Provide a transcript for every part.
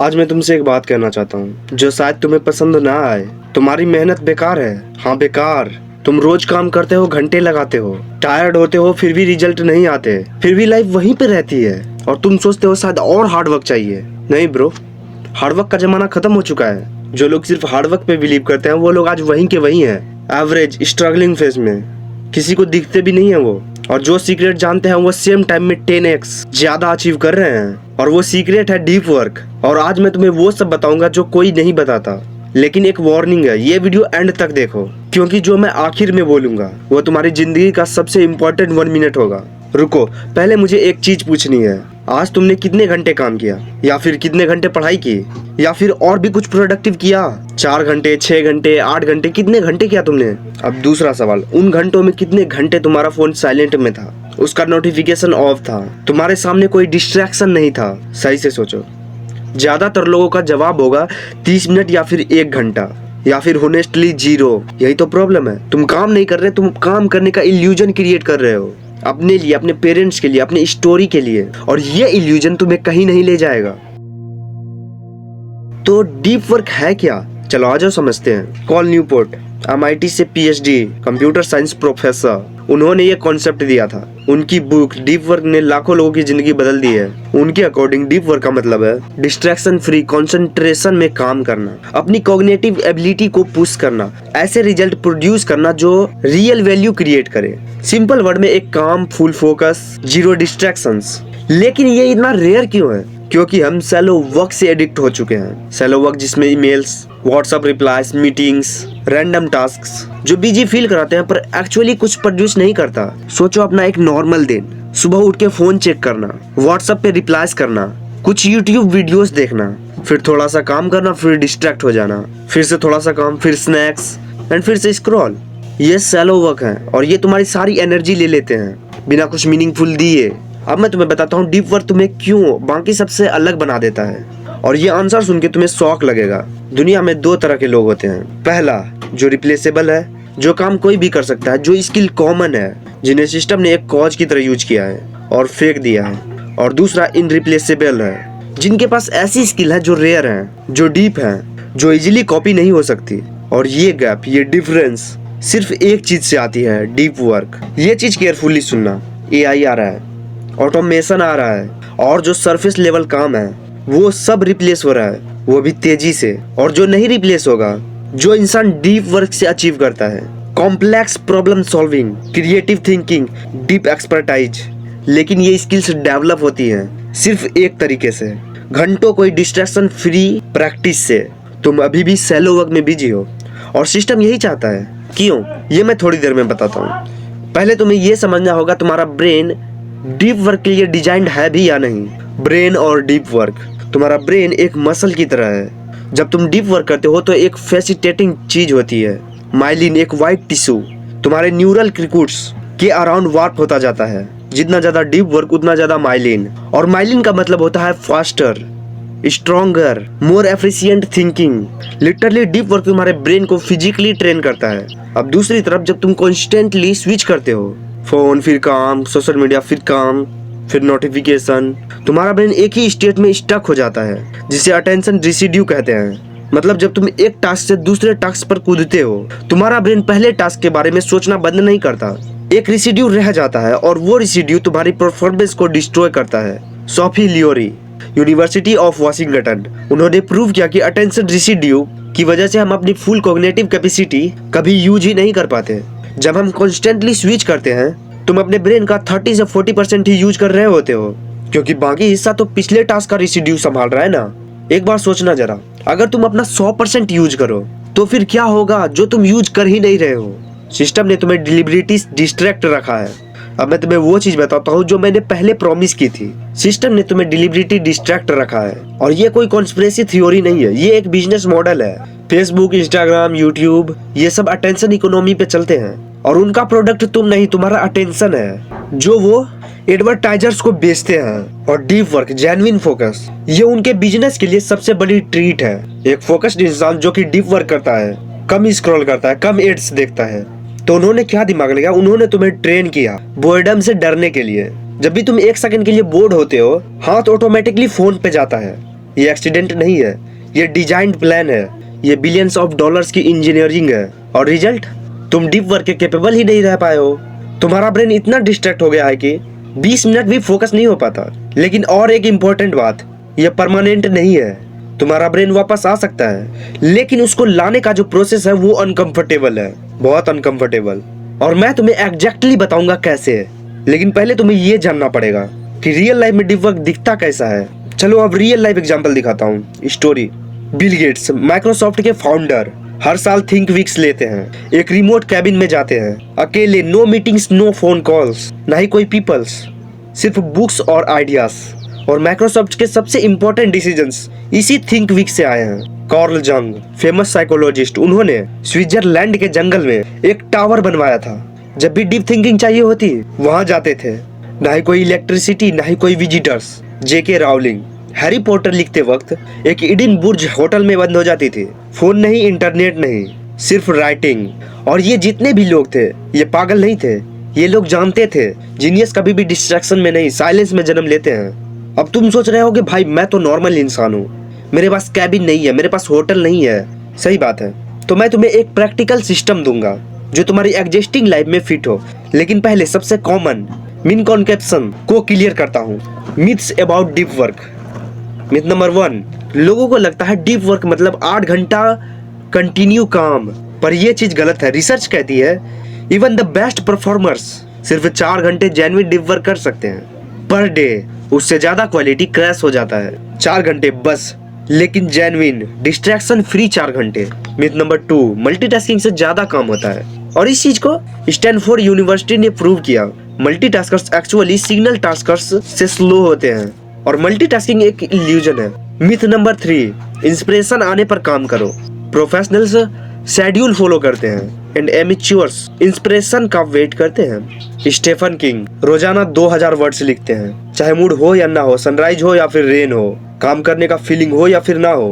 आज मैं तुमसे एक बात कहना चाहता हूँ जो शायद तुम्हें पसंद ना आए। तुम्हारी मेहनत बेकार है। हाँ बेकार। तुम रोज काम करते हो, घंटे लगाते हो, टायर्ड होते हो, फिर भी रिजल्ट नहीं आते, फिर भी लाइफ वहीं पे रहती है और तुम सोचते हो शायद और हार्डवर्क चाहिए। नहीं ब्रो, हार्डवर्क का जमाना खत्म हो चुका है। जो लोग सिर्फ हार्डवर्क पे बिलीव करते हैं वो लोग आज वहीं के वहीं हैं, एवरेज स्ट्रगलिंग फेज में, किसी को दिखते भी नहीं है वो। और जो सीक्रेट जानते हैं वो सेम टाइम में 10x ज्यादा अचीव कर रहे हैं और वो सीक्रेट है डीप वर्क। और आज मैं तुम्हें वो सब बताऊंगा जो कोई नहीं बताता। लेकिन एक वार्निंग है, ये वीडियो एंड तक देखो क्योंकि जो मैं आखिर में बोलूंगा वो तुम्हारी जिंदगी का सबसे इम्पोर्टेंट 1 मिनट होगा। रुको, पहले मुझे एक चीज पूछनी है। आज तुमने कितने घंटे काम किया, या फिर कितने घंटे पढ़ाई की, या फिर और भी कुछ प्रोडक्टिव किया? 4 घंटे, 6 घंटे, 8 घंटे, कितने घंटे किया तुमने? अब दूसरा सवाल, उन घंटों में कितने घंटे तुम्हारा फोन साइलेंट में था, उसका नोटिफिकेशन ऑफ था, तुम्हारे सामने कोई डिस्ट्रैक्शन नहीं था? सही से सोचो। ज्यादातर लोगों का जवाब होगा 30 मिनट या फिर 1 घंटा, या फिर होनेस्टली 0। यही तो प्रॉब्लम है, तुम काम नहीं कर रहे, तुम काम करने का इल्यूजन क्रिएट कर रहे हो अपने लिए, अपने पेरेंट्स के लिए, अपने स्टोरी के लिए, और ये इल्यूजन तुम्हें कहीं नहीं ले जाएगा। तो डीप वर्क है क्या? चलो आ जाओ समझते हैं। कॉल न्यूपोर्ट, MIT से PhD कंप्यूटर साइंस प्रोफेसर, उन्होंने ये कॉन्सेप्ट दिया था। उनकी बुक डीप वर्क ने लाखों लोगों की जिंदगी बदल दी है। उनके अकॉर्डिंग डीप वर्क का मतलब है डिस्ट्रैक्शन फ्री कंसंट्रेशन में काम करना, अपनी कॉग्निटिव एबिलिटी को पुश करना, ऐसे रिजल्ट प्रोड्यूस करना जो रियल वैल्यू क्रिएट करे। सिंपल वर्ड में एक काम, फुल फोकस, 0 डिस्ट्रैक्शंस। लेकिन ये इतना रेयर क्यों है? क्योंकि हम सैलो वर्क से एडिक्ट हो चुके हैं। सैलो वर्क जिसमें emails, WhatsApp replies, meetings, random tasks जो बिजी फील कराते हैं पर एक्चुअली कुछ प्रोड्यूस नहीं करता। सोचो अपना एक नॉर्मल दिन, सुबह उठ के फोन चेक करना, व्हाट्सएप पे रिप्लाईज करना, कुछ यूट्यूब वीडियोस देखना, फिर थोड़ा सा काम करना, फिर डिस्ट्रैक्ट हो जाना, फिर से थोड़ा सा काम, फिर स्नैक्स एंड फिर से स्क्रॉल। ये सैलो वर्क है और ये तुम्हारी सारी एनर्जी ले लेते हैं बिना कुछ मीनिंगफुल दिए। अब मैं तुम्हें बताता हूँ डीप वर्क तुम्हें क्यों बाकी सबसे अलग बना देता है, और ये आंसर सुन के तुम्हें शॉक लगेगा। दुनिया में 2 तरह के लोग होते हैं। पहला, जो रिप्लेसेबल है, जो काम कोई भी कर सकता है, जो स्किल कॉमन है, जिन्हें सिस्टम ने एक कॉज की तरह यूज किया है और फेंक दिया है। और दूसरा इनरिप्लेसेबल है, जिनके पास ऐसी स्किल है जो रेयर है, जो डीप है, जो इजीली कॉपी नहीं हो सकती। और ये गैप, ये डिफरेंस सिर्फ एक चीज से आती है, डीप वर्क। ये चीज केयरफुली सुनना। AI आ रहा है, ऑटोमेशन आ रहा है, और जो सरफेस लेवल काम है वो सब रिप्लेस हो रहा है, वो भी तेजी से। और जो नहीं रिप्लेस होगा, जो इंसान डीप वर्क से अचीव करता है, complex problem solving, creative thinking, deep expertise. लेकिन ये स्किल्स डेवलप होती हैं सिर्फ एक तरीके से, घंटों कोई डिस्ट्रैक्शन फ्री प्रैक्टिस से। तुम अभी भी सैलो वर्क में बिजी हो और सिस्टम यही चाहता है। क्यों? ये मैं थोड़ी देर में बताता हूँ। पहले तुम्हें ये समझना होगा तुम्हारा ब्रेन डीप वर्क के लिए डिजाइंड है भी या नहीं। ब्रेन और डीप वर्क, तुम्हारा ब्रेन एक मसल की तरह है। जब तुम डीप वर्क करते हो तो एक फैसिनेटिंग चीज होती है, माइलिन, एक वाइट टिश्यू तुम्हारे न्यूरल क्रिकुट्स के अराउंड वार्प होता जाता है। जितना ज्यादा डीप वर्क उतना ज्यादा माइलिन, और माइलिन का मतलब होता है faster, stronger, more efficient thinking. Literally deep work तुम्हारे ब्रेन को फिजिकली ट्रेन करता है। अब दूसरी तरफ जब तुम कॉन्स्टेंटली स्विच करते हो, फोन फिर काम, सोशल मीडिया फिर काम, फिर नोटिफिकेशन, तुम्हारा ब्रेन एक ही स्टेट में स्टक हो जाता है, जिसे अटेंशन रेसिड्यू कहते हैं। मतलब जब तुम एक टास्क से दूसरे टास्क पर कूदते हो, तुम्हारा ब्रेन पहले टास्क के बारे में सोचना बंद नहीं करता, एक रेसिड्यू रह जाता है और वो रेसिड्यू तुम्हारी परफॉर्मेंस को डिस्ट्रॉय करता है। सोफी लियोरी, यूनिवर्सिटी ऑफ वाशिंगटन, उन्होंने प्रूव किया कि अटेंशन रेसिड्यू की वजह से हम अपनी फुल कॉग्निटिव कैपेसिटी कभी यूज ही नहीं कर पाते। जब हम कॉन्स्टेंटली स्विच करते हैं, तुम अपने ब्रेन का 30 से 40% ही यूज कर रहे होते हो, क्योंकि बाकी हिस्सा तो पिछले टास्क का रेसिड्यू संभाल रहा है ना। एक बार सोचना जरा, अगर तुम अपना 100% यूज करो तो फिर क्या होगा जो तुम यूज कर ही नहीं रहे हो? सिस्टम ने तुम्हें डिलिबरेटली डिस्ट्रैक्ट रखा है। अब मैं तुम्हें वो चीज बताता हूँ जो मैंने पहले प्रॉमिस की थी। सिस्टम ने तुम्हें डिलिबरेटली डिस्ट्रैक्ट रखा है, और ये कोई कॉन्स्पिरेसी थ्योरी नहीं है, ये एक बिजनेस मॉडल है। फेसबुक, इंस्टाग्राम, यूट्यूब, ये सब अटेंशन इकोनॉमी पे चलते हैं, और उनका प्रोडक्ट तुम नहीं, तुम्हारा अटेंशन है, जो वो एडवर्टाइजर्स को बेचते हैं। और डीप वर्क, जेन्युइन फोकस, ये उनके बिजनेस के लिए सबसे बड़ी ट्रीट है। एक फोकस्ड इंसान जो कि डीप वर्क करता है, कम स्क्रॉल करता है, कम एड्स देखता है। तो उन्होंने क्या दिमाग लगाया? उन्होंने तुम्हें ट्रेन किया बोर्डम से डरने के लिए। जब भी तुम 1 सेकंड के लिए बोर्ड होते हो, हाथ ऑटोमेटिकली फोन पे जाता है, ये एक्सीडेंट नहीं है, ये डिजाइंड प्लान है, ये बिलियंस ऑफ डॉलर्स की इंजीनियरिंग है। और रिजल्ट, तुम डीप वर्क के कैपेबल ही नहीं रह पाए हो। तुम्हारा ब्रेन इतना डिस्ट्रैक्ट हो गया है कि 20 मिनट भी फोकस नहीं हो पाता। लेकिन और एक इम्पोर्टेंट बात, ये परमानेंट नहीं है। तुम्हारा ब्रेन वापस आ सकता है, लेकिन उसको लाने का जो प्रोसेस है वो अनकंफर्टेबल है, बहुत अनकंफर्टेबल। और मैं तुम्हें एग्जैक्टली बताऊंगा कैसे है। लेकिन पहले तुम्हें ये जानना पड़ेगा कि रियल लाइफ में डीप वर्क दिखता कैसा है। चलो अब रियल लाइफ एग्जांपल दिखाता हूँ। स्टोरी, बिल गेट्स माइक्रोसॉफ्ट के फाउंडर हर साल थिंक वीक्स लेते हैं। एक रिमोट कैबिन में जाते हैं, अकेले, no meetings, no phone calls, ना ही कोई पीपल्स, सिर्फ बुक्स और आइडियाज। और माइक्रोसॉफ्ट के सबसे इंपॉर्टेंट डिसीजंस इसी थिंक वीक से आए हैं। कार्ल जंग, फेमस साइकोलॉजिस्ट, उन्होंने स्विट्जरलैंड के जंगल में एक टावर बनवाया था। जब भी डीप थिंकिंग चाहिए होती वहां जाते थे। ना ही कोई इलेक्ट्रिसिटी, ना ही कोई विजिटर्स। जेके रावलिंग हैरी पॉटर लिखते वक्त एक ईडन बुर्ज होटल में बंद हो जाती थी। फोन नहीं, इंटरनेट नहीं, सिर्फ राइटिंग। और ये जितने भी लोग थे ये पागल नहीं थे, ये लोग जानते थे जीनियस कभी भी डिस्ट्रैक्शन में नहीं, साइलेंस में जन्म लेते हैं। अब तुम सोच रहे हो कि भाई मैं तो नॉर्मल इंसान हूँ, मेरे पास कैबिन नहीं है, मेरे पास होटल नहीं है। सही बात है, तो मैं तुम्हें एक प्रैक्टिकल सिस्टम दूंगा जो तुम्हारी एग्जिस्टिंग लाइफ में फिट हो। लेकिन पहले सबसे कॉमन मिसकंसेप्शन को क्लियर करता हूँ। Myths about deep work. Myth number 1, लोगों को लगता है डीप वर्क मतलब 8 घंटा कंटिन्यू काम, पर यह चीज गलत है। रिसर्च कहती है इवन द बेस्ट परफॉर्मर्स सिर्फ 4 घंटे जेन्युइन डीप वर्क कर सकते हैं पर डे। उससे ज्यादा क्वालिटी क्रैश हो जाता है। 4 घंटे बस, लेकिन जेन्युइन डिस्ट्रैक्शन फ्री 4 घंटे। मिथ नंबर 2, मल्टीटास्किंग से ज्यादा काम होता है, और इस चीज को स्टैनफोर्ड यूनिवर्सिटी ने प्रूव किया। मल्टीटास्कर्स एक्चुअली सिग्नल टास्कर्स से स्लो होते हैं, और मल्टीटास्किंग एक इल्यूजन है। मिथ नंबर 3, इंस्पिरेशन आने पर काम करो। प्रोफेशनल्स शेड्यूल फॉलो करते हैं एंड एमेच्योर्स इंस्पिरेशन का वेट करते हैं। स्टीफन किंग रोजाना 2000 वर्ड्स लिखते हैं, चाहे मूड हो या ना हो, सनराइज हो या फिर रेन हो, काम करने का फीलिंग हो या फिर ना हो।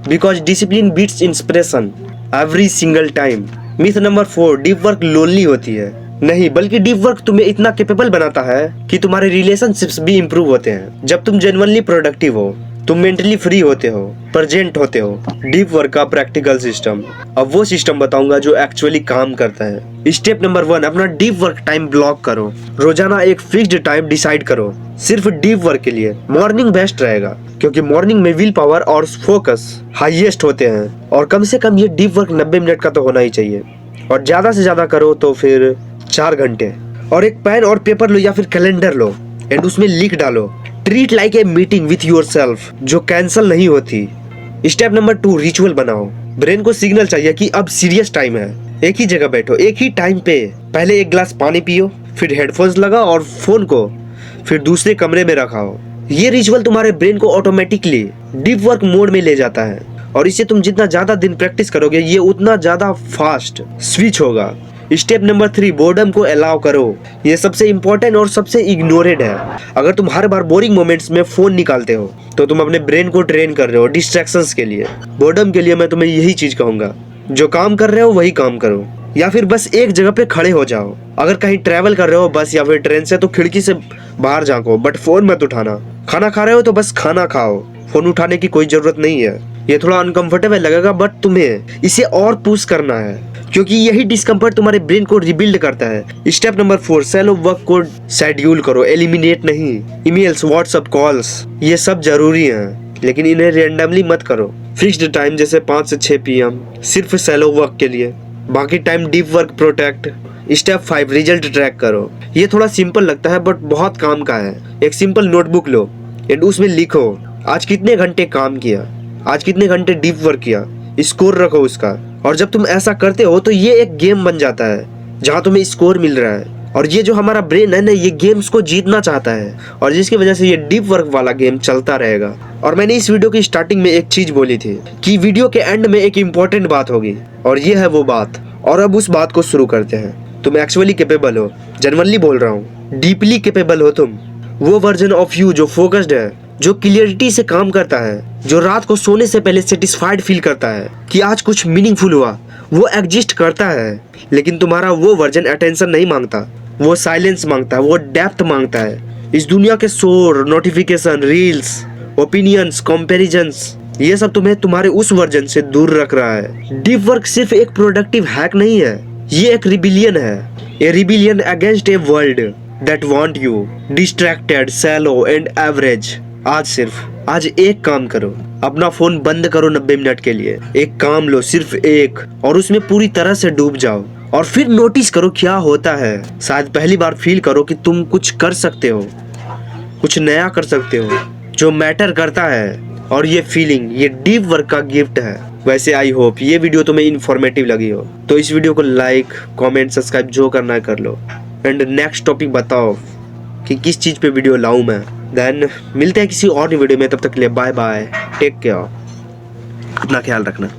Because discipline beats inspiration every single time. Myth number 4, deep work lonely होती है। नहीं, बल्कि डीप वर्क तुम्हें इतना कैपेबल बनाता है कि तुम्हारे रिलेशनशिप्स भी इंप्रूव होते हैं। जब तुम जेन्युइनली प्रोडक्टिव हो, तुम मेंटली फ्री होते हो, प्रेजेंट होते हो। डीप वर्क का प्रैक्टिकल सिस्टम, अब वो सिस्टम बताऊंगा जो एक्चुअली काम करता है। स्टेप नंबर 1, अपना डीप वर्क टाइम ब्लॉक करो। रोजाना एक फिक्स्ड टाइम डिसाइड करो सिर्फ डीप वर्क के लिए। मॉर्निंग बेस्ट रहेगा, क्योंकि मॉर्निंग में विल पावर और फोकस हाईएस्ट होते हैं। और कम से कम ये डीप वर्क 90 मिनट का तो होना ही चाहिए, और ज्यादा से ज्यादा करो तो फिर 4 घंटे। और एक पेन और पेपर लो या फिर कैलेंडर लो एंड उसमें लिख डालो, treat like a meeting with yourself, जो कैंसिल नहीं होती। स्टेप नंबर 2, रिचुअल बनाओ। ब्रेन को सिग्नल चाहिए कि अब सीरियस टाइम है। एक ही जगह बैठो, एक ही टाइम पे। पहले एक ग्लास पानी पियो, फिर हेडफोन्स लगाओ और फोन को फिर दूसरे कमरे में रखाओ। ये रिचुअल तुम्हारे ब्रेन को ऑटोमेटिकली डीप वर्क मोड में ले जाता है, और इसे तुम जितना ज्यादा दिन प्रैक्टिस करोगे ये उतना ज्यादा फास्ट स्विच होगा। स्टेप नंबर 3, बोर्डम को अलाउ करो। ये सबसे इंपॉर्टेंट और सबसे इग्नोरेड है। अगर तुम हर बार बोरिंग मोमेंट्स में फोन निकालते हो तो तुम अपने ब्रेन को ट्रेन कर रहे हो डिस्ट्रैक्शंस के लिए। बोर्डम के लिए मैं तुम्हें यही चीज कहूंगा, जो काम कर रहे हो वही काम करो, या फिर बस एक जगह पे खड़े हो जाओ। अगर कहीं ट्रैवल कर रहे हो बस या फिर ट्रेन से, तो खिड़की से बाहर झांको, बट फोन मत उठाना। खाना खा रहे हो तो बस खाना खाओ, फोन उठाने की कोई जरूरत नहीं है। ये थोड़ा अनकंफर्टेबल लगेगा, बट तुम्हें इसे और पुश करना है, क्योंकि यही डिस्कम्फर्ट तुम्हारे ब्रेन को रिबिल्ड करता है। स्टेप नंबर 4, शैलो वर्क को शेड्यूल करो, एलिमिनेट नहीं। ईमेल्स, व्हाट्सएप कॉल्स, ये सब जरूरी हैं, लेकिन इन्हें रैंडमली मत करो। फिक्स्ड टाइम जैसे 5 से 6 PM सिर्फ शैलो वर्क के लिए, बाकी time deep work protect. Step 5, result track करो। ये थोड़ा सिंपल लगता है बट बहुत काम का है। एक सिंपल नोटबुक लो एंड उसमें लिखो आज कितने घंटे काम किया, आज कितने घंटे डीप वर्क किया, स्कोर रखो उसका। और जब तुम ऐसा करते हो तो ये एक गेम बन जाता है जहाँ तुम्हें स्कोर मिल रहा है, और ये जो हमारा ब्रेन है ना, ये गेम्स को जीतना चाहता है, और जिसकी वजह से ये डीप वर्क वाला गेम चलता रहेगा। और मैंने इस वीडियो की स्टार्टिंग में एक चीज बोली थी कि वीडियो के एंड में एक इम्पोर्टेंट बात होगी, और ये है वो बात। और अब उस बात को शुरू करते हैं। तुम एक्चुअली कैपेबल हो, जेन्युइनली बोल रहा हूँ, डीपली कैपेबल हो तुम। वो वर्जन ऑफ यू जो फोकस्ड है, जो क्लियरिटी से काम करता है, जो रात को सोने से पहले सेटिस्फाइड फील करता है कि आज कुछ मीनिंगफुल हुआ, वो एग्जिस्ट करता है। लेकिन तुम्हारा वो वर्जन अटेंशन नहीं मांगता, वो साइलेंस मांगता है, वो डेप्थ मांगता है। इस दुनिया के शोर, नोटिफिकेशन, रील्स, ओपिनियंस, कंपैरिजंस, ये सब तुम्हें तुम्हारे उस वर्जन से दूर रख रहा है। डीप वर्क सिर्फ एक प्रोडक्टिव हैक नहीं है, ये एक रिबिलियन है। A rebellion against a world that want you distracted, shallow and average. आज एक काम करो, अपना फोन बंद करो 90 मिनट के लिए, एक काम लो, सिर्फ एक, और उसमें पूरी तरह से डूब जाओ और फिर नोटिस करो क्या होता है। शायद पहली बार फील करो कि तुम कुछ कर सकते हो, कुछ नया कर सकते हो जो मैटर करता है। और ये फीलिंग, ये डीप वर्क का गिफ्ट है। वैसे आई होप ये वीडियो तुम्हें इन्फॉर्मेटिव लगी हो, तो इस वीडियो को लाइक, कमेंट, सब्सक्राइब जो करना है कर लो। एंड नेक्स्ट टॉपिक बताओ कि किस चीज़ पे वीडियो लाऊं मैं। देन मिलते हैं किसी और वीडियो में, तब तक के लिए बाय बाय, टेक केयर, अपना ख्याल रखना।